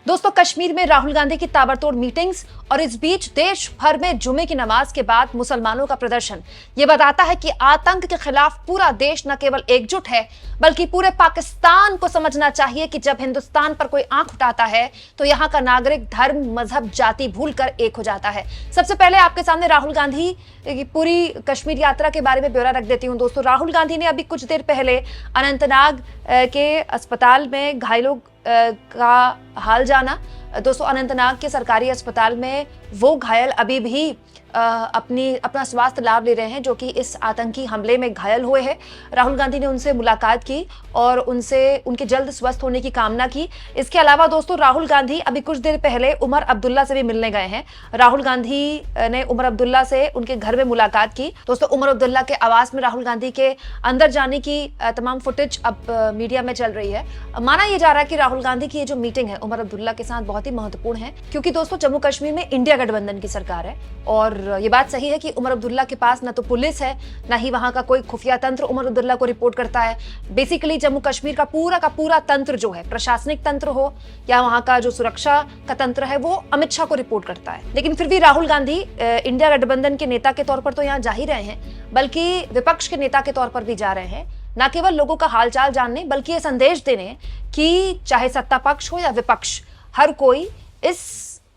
दोस्तों, कश्मीर में राहुल गांधी की ताबड़तोड़ मीटिंग्स और इस बीच देश भर में जुमे की नमाज के बाद मुसलमानों का प्रदर्शन ये बताता है कि आतंक के खिलाफ पूरा देश न केवल एकजुट है बल्कि पूरे पाकिस्तान को समझना चाहिए कि जब हिंदुस्तान पर कोई आंख उठाता है तो यहाँ का नागरिक धर्म, मजहब, जाति भूलकर एक हो जाता है। सबसे पहले आपके सामने राहुल गांधी की पूरी कश्मीर यात्रा के बारे में ब्यौरा रख देती हूँ। दोस्तों, राहुल गांधी ने अभी कुछ देर पहले अनंतनाग के अस्पताल में घायलों का हाल जाना। दोस्तों, अनंतनाग के सरकारी अस्पताल में वो घायल अभी भी अपना स्वास्थ्य लाभ ले रहे हैं जो कि इस आतंकी हमले में घायल हुए हैं। राहुल गांधी ने उनसे मुलाकात की और उनसे उनके जल्द स्वस्थ होने की कामना की। इसके अलावा दोस्तों, राहुल गांधी अभी कुछ देर पहले उमर अब्दुल्ला से भी मिलने गए हैं। राहुल गांधी ने उमर अब्दुल्ला से उनके घर में मुलाकात की। दोस्तों, उमर अब्दुल्ला के आवास में राहुल गांधी के अंदर जाने की तमाम फुटेज अब मीडिया में चल रही है। माना यह जा रहा है कि राहुल गांधी की ये जो मीटिंग है उमर अब्दुल्ला के साथ बहुत ही महत्वपूर्ण है, क्योंकि दोस्तों जम्मू कश्मीर में इंडिया गठबंधन की सरकार है और ये बात सही है कि उमर अब्दुल्ला के पास ना तो पुलिस है, ना ही वहां का कोई खुफिया तंत्र उमर अब्दुल्ला को रिपोर्ट करता है। बेसिकली जम्मू कश्मीर का पूरा तंत्र जो है, प्रशासनिक तंत्र हो या वहां का जो सुरक्षा का तंत्र है, वो अमित शाह को रिपोर्ट करता है। लेकिन फिर भी राहुल गांधी इंडिया गठबंधन के नेता के तौर पर तो यहाँ जा ही रहे हैं, बल्कि विपक्ष के नेता के तौर पर भी जा रहे हैं, न केवल लोगों का हालचाल जानने बल्कि ये संदेश देने कि चाहे सत्ता पक्ष हो या विपक्ष, हर कोई इस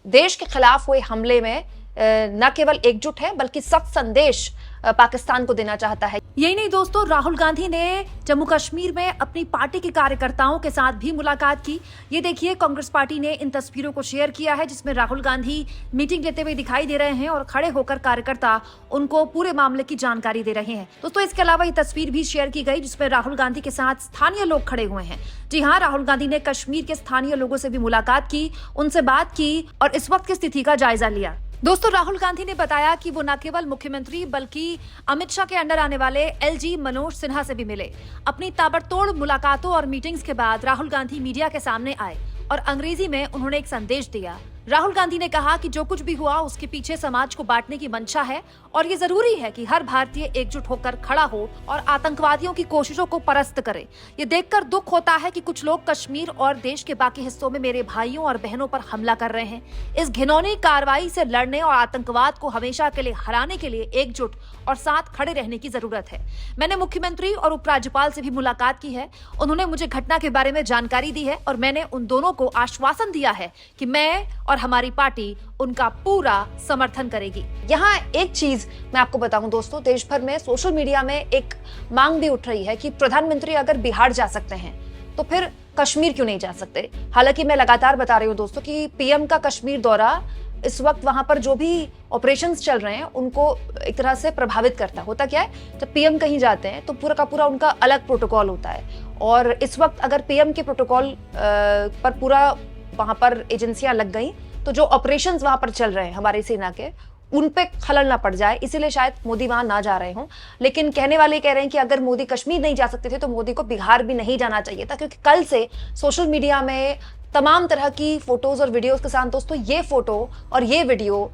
देश के खिलाफ हुए हमले में न केवल एकजुट है बल्कि सख्त संदेश पाकिस्तान को देना चाहता है। यही नहीं दोस्तों, राहुल गांधी ने जम्मू कश्मीर में अपनी पार्टी के कार्यकर्ताओं के साथ भी मुलाकात की। ये देखिए, कांग्रेस पार्टी ने इन तस्वीरों को शेयर किया है जिसमें राहुल गांधी मीटिंग लेते हुए दिखाई दे रहे हैं और खड़े होकर कार्यकर्ता उनको पूरे मामले की जानकारी दे रहे हैं। दोस्तों, इसके अलावा ये तस्वीर भी शेयर की गई जिसमें राहुल गांधी के साथ स्थानीय लोग खड़े हुए हैं। जी हाँ, राहुल गांधी ने कश्मीर के स्थानीय लोगों से भी मुलाकात की, उनसे बात की और इस वक्त की स्थिति का जायजा लिया। दोस्तों, राहुल गांधी ने बताया कि वो न केवल मुख्यमंत्री बल्कि अमित शाह के अंडर आने वाले एलजी मनोज सिन्हा से भी मिले। अपनी ताबड़तोड़ मुलाकातों और मीटिंग्स के बाद राहुल गांधी मीडिया के सामने आए और अंग्रेजी में उन्होंने एक संदेश दिया। राहुल गांधी ने कहा कि जो कुछ भी हुआ उसके पीछे समाज को बांटने की मंशा है और ये जरूरी है कि हर भारतीय एकजुट होकर खड़ा हो और आतंकवादियों की कोशिशों को परास्त करे। ये देखकर दुख होता है कि कुछ लोग कश्मीर और देश के बाकी हिस्सों में मेरे भाइयों और बहनों पर हमला कर रहे हैं। इस घिनौनी कार्रवाई से लड़ने और आतंकवाद को हमेशा के लिए हराने के लिए एकजुट और साथ खड़े रहने की जरूरत है। मैंने मुख्यमंत्री और उपराज्यपाल से भी मुलाकात की है। उन्होंने मुझे घटना के बारे में जानकारी दी है और मैंने उन दोनों को आश्वासन दिया है कि मैं और हमारी पार्टी उनका पूरा समर्थन करेगी। यहाँ एक चीज मैं आपको बताऊं दोस्तों, देश भर में सोशल मीडिया में एक मांग भी उठ रही है कि प्रधानमंत्री अगर बिहार जा सकते हैं तो फिर कश्मीर क्यों नहीं जा सकते। हालांकि मैं लगातार बता रही हूँ दोस्तों कि पीएम का कश्मीर दौरा इस वक्त वहां पर जो भी ऑपरेशंस चल रहे हैं उनको एक तरह से प्रभावित करता होता क्या है, जब पीएम कहीं जाते हैं तो पूरा का पूरा उनका अलग प्रोटोकॉल होता है और इस वक्त अगर पीएम के प्रोटोकॉल पर पूरा वहां पर एजेंसियां लग गई तो जो ऑपरेशंस वहां पर चल रहे हैं हमारी सेना के, उन पे खलल ना पड़ जाए, इसीलिए शायद मोदी वहां ना जा रहे हों। लेकिन कहने वाले कह रहे हैं कि अगर मोदी कश्मीर नहीं जा सकते थे तो मोदी को बिहार भी नहीं जाना चाहिए था, क्योंकि कल से सोशल मीडिया में तमाम तरह की फोटोज और वीडियोस के साथ दोस्तों ये फोटो और ये वीडियो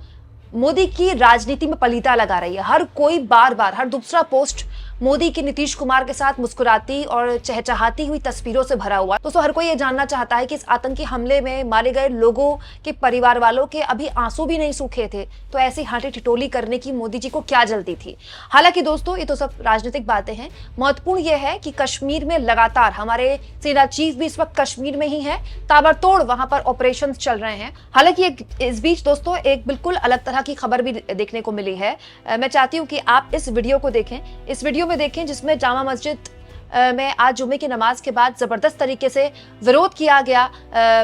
मोदी की राजनीति में पलीता लगा रही है। हर कोई बार बार हर दूसरा पोस्ट मोदी की नीतीश कुमार के साथ मुस्कुराती और चहचहाती हुई तस्वीरों से भरा हुआ। दोस्तों, हर कोई ये जानना चाहता है कि इस आतंकी हमले में मारे गए लोगों के परिवार वालों के अभी आंसू भी नहीं सूखे थे तो ऐसी हाथी ठिठोली करने की मोदी जी को क्या जल्दी थी। हालांकि दोस्तों, ये तो सब राजनीतिक बातें हैं। महत्वपूर्ण यह है कि कश्मीर में लगातार हमारे सेना चीफ भी इस वक्त कश्मीर में ही है, ताबड़तोड़ वहां पर ऑपरेशन चल रहे हैं। हालांकि इस बीच दोस्तों एक बिल्कुल अलग तरह की खबर भी देखने को मिली है। मैं चाहती हूँ कि आप इस वीडियो को देखें, इस वीडियो में देखें जिसमें जामा मस्जिद में आज जुमे की नमाज के बाद जबरदस्त तरीके से विरोध किया गया।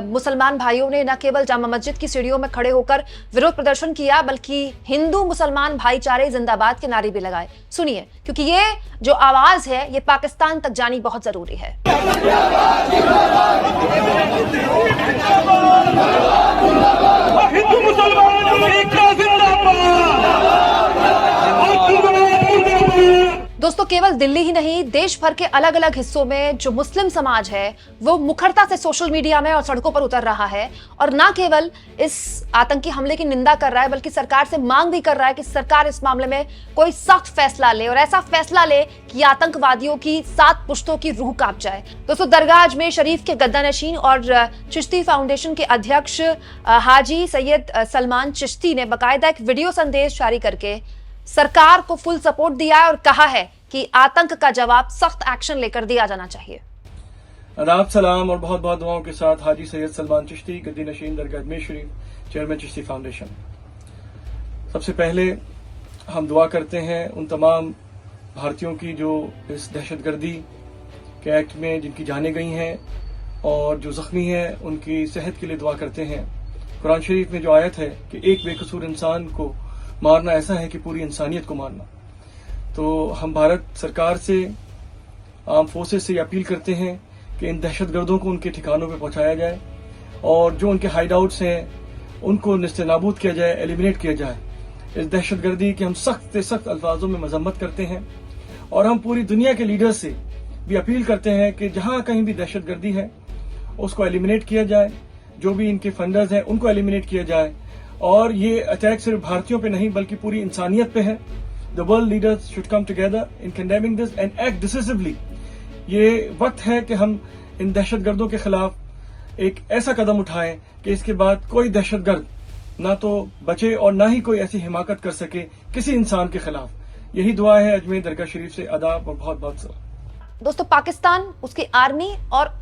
मुसलमान भाइयों ने न केवल जामा मस्जिद की सीढ़ियों में खड़े होकर विरोध प्रदर्शन किया बल्कि हिंदू मुसलमान भाईचारे जिंदाबाद के नारे भी लगाए। सुनिए, क्योंकि ये जो आवाज है ये पाकिस्तान तक जानी बहुत जरूरी है। हिंदू मुसलमान दोस्तों, केवल दिल्ली ही नहीं, देश भर के अलग अलग हिस्सों में जो मुस्लिम समाज है वो मुखरता से सोशल मीडिया में और सड़कों पर उतर रहा है और ना केवल इस आतंकी हमले की निंदा कर रहा है बल्कि सरकार से मांग भी कर रहा है कि सरकार इस मामले में कोई सख्त फैसला ले और ऐसा फैसला ले कि आतंकवादियों की 7 पुश्तों की रूह कांप जाए। दोस्तों, दरगाह अजमेर शरीफ के गद्दा नशीन और चिश्ती फाउंडेशन के अध्यक्ष हाजी सैयद सलमान चिश्ती ने बाकायदा एक वीडियो संदेश जारी करके सरकार को फुल सपोर्ट दिया है और कहा है कि आतंक का जवाब सख्त एक्शन लेकर दिया जाना चाहिए। आदाब, सलाम और बहुत बहुत दुआओं के साथ हाजी सैयद सलमान चिश्ती, गद्दी नशीन, दरगाह अजमेर शरीफ, चेयरमैन चिश्ती फाउंडेशन। सबसे पहले हम दुआ करते हैं उन तमाम भारतीयों की जो इस दहशतगर्दी के एक्ट में जिनकी जानें गई हैं और जो जख्मी हैं उनकी सेहत के लिए दुआ करते हैं। कुरान शरीफ में जो आयत है कि एक बेकसूर इंसान को मारना ऐसा है कि पूरी इंसानियत को मारना, तो हम भारत सरकार से, आर्म फोर्सेस से अपील करते हैं कि इन दहशतगर्दों को उनके ठिकानों पर पहुंचाया जाए और जो उनके हाइड आउट्स हैं उनको निस्तेनाबूद किया जाए, एलिमिनेट किया जाए। इस दहशतगर्दी की हम सख्त से सख्त अल्फाजों में मजम्मत करते हैं और हम पूरी दुनिया के लीडर्स से भी अपील करते हैं कि जहां कहीं भी दहशतगर्दी है उसको एलिमिनेट किया जाए, जो भी इनके फंडर्स हैं उनको एलिमिनेट किया जाए। और ये अटैक सिर्फ भारतीयों पे नहीं बल्कि पूरी इंसानियत पे है। The world leaders should come together in condemning this and act decisively. ये वक्त है कि हम इन दहशतगर्दों के खिलाफ एक ऐसा कदम उठाएं कि इसके बाद कोई दहशतगर्द ना तो बचे और ना ही कोई ऐसी हिमाकत कर सके किसी इंसान के खिलाफ। यही दुआ है अजमेर दरगाह शरीफ से। आदाब और बहुत बहुत सलाम। दोस्तों, पाकिस्तान, उसकी आर्मी और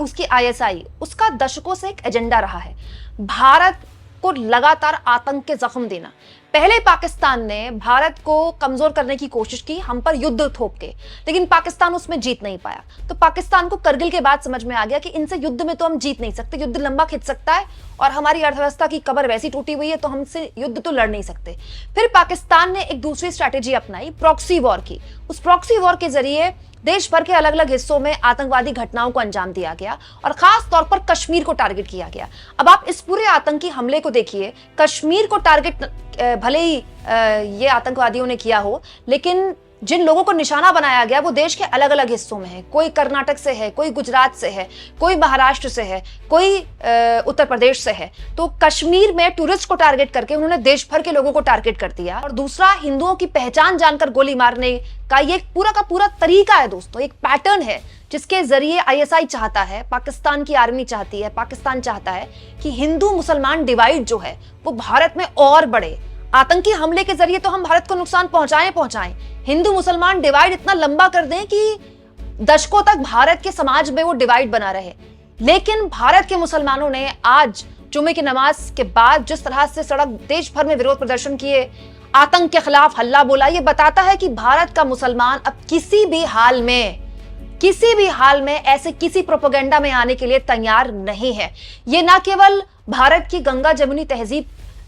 उसकी आईएसआई, उसका दशकों से एक एजेंडा रहा है भारत को लगातार आतंक के जख्म देना। पहले पाकिस्तान ने भारत को कमजोर करने की कोशिश की, हम पर युद्ध थोप के, लेकिन पाकिस्तान उसमें जीत नहीं पाया। तो पाकिस्तान को करगिल के बाद समझ में आ गया कि इनसे युद्ध में तो हम जीत नहीं सकते, युद्ध लंबा खिंच सकता है और हमारी अर्थव्यवस्था की कमर वैसी टूटी हुई है तो हमसे युद्ध तो लड़ नहीं सकते। फिर पाकिस्तान ने एक दूसरी स्ट्रैटेजी अपनाई, प्रॉक्सी वॉर की। उस प्रॉक्सी वॉर के जरिए देश भर के अलग अलग हिस्सों में आतंकवादी घटनाओं को अंजाम दिया गया और खास तौर पर कश्मीर को टारगेट किया गया। अब आप इस पूरे आतंकी हमले को देखिए, कश्मीर को टारगेट भले ही ये आतंकवादियों ने किया हो, लेकिन जिन लोगों को निशाना बनाया गया वो देश के अलग अलग हिस्सों में है। कोई कर्नाटक से है, कोई गुजरात से है, कोई महाराष्ट्र से है, कोई उत्तर प्रदेश से है। तो कश्मीर में टूरिस्ट को टारगेट करके उन्होंने देश भर के लोगों को टारगेट कर दिया। और दूसरा, हिंदुओं की पहचान जानकर गोली मारने का ये पूरा का पूरा तरीका है दोस्तों, एक पैटर्न है जिसके जरिए आईएसआई चाहता है, पाकिस्तान की आर्मी चाहती है, पाकिस्तान चाहता है कि हिंदू मुसलमान डिवाइड जो है वो भारत में और बढ़े। आतंकी हमले के जरिए तो हम भारत को नुकसान पहुंचाएं, हिंदू मुसलमान डिवाइड इतना लंबा कर दें कि दशकों तक भारत के समाज में वो डिवाइड बना रहे। लेकिन भारत के मुसलमानों ने आज जुमे की नमाज के बाद जिस तरह से सड़क देश भर में विरोध प्रदर्शन किए, आतंक के खिलाफ हल्ला बोला, ये बताता है कि भारत का मुसलमान अब किसी भी हाल में ऐसे किसी प्रोपेगेंडा में आने के लिए तैयार नहीं है। ये ना केवल भारत की गंगा जमुनी तहजीब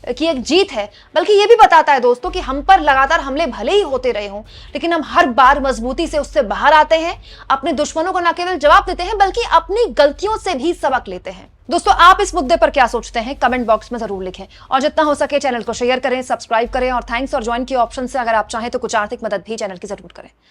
की एक जीत है, बल्कि यह भी बताता है दोस्तों कि हम पर लगातार हमले भले ही होते रहे हों, लेकिन हम हर बार मजबूती से उससे बाहर आते हैं, अपने दुश्मनों को न केवल जवाब देते हैं बल्कि अपनी गलतियों से भी सबक लेते हैं। दोस्तों, आप इस मुद्दे पर क्या सोचते हैं कमेंट बॉक्स में जरूर लिखें और जितना हो सके चैनल को शेयर करें, सब्सक्राइब करें और थैंक्स और ज्वाइन की ऑप्शन से अगर आप चाहें तो कुछ आर्थिक मदद भी चैनल की जरूर करें।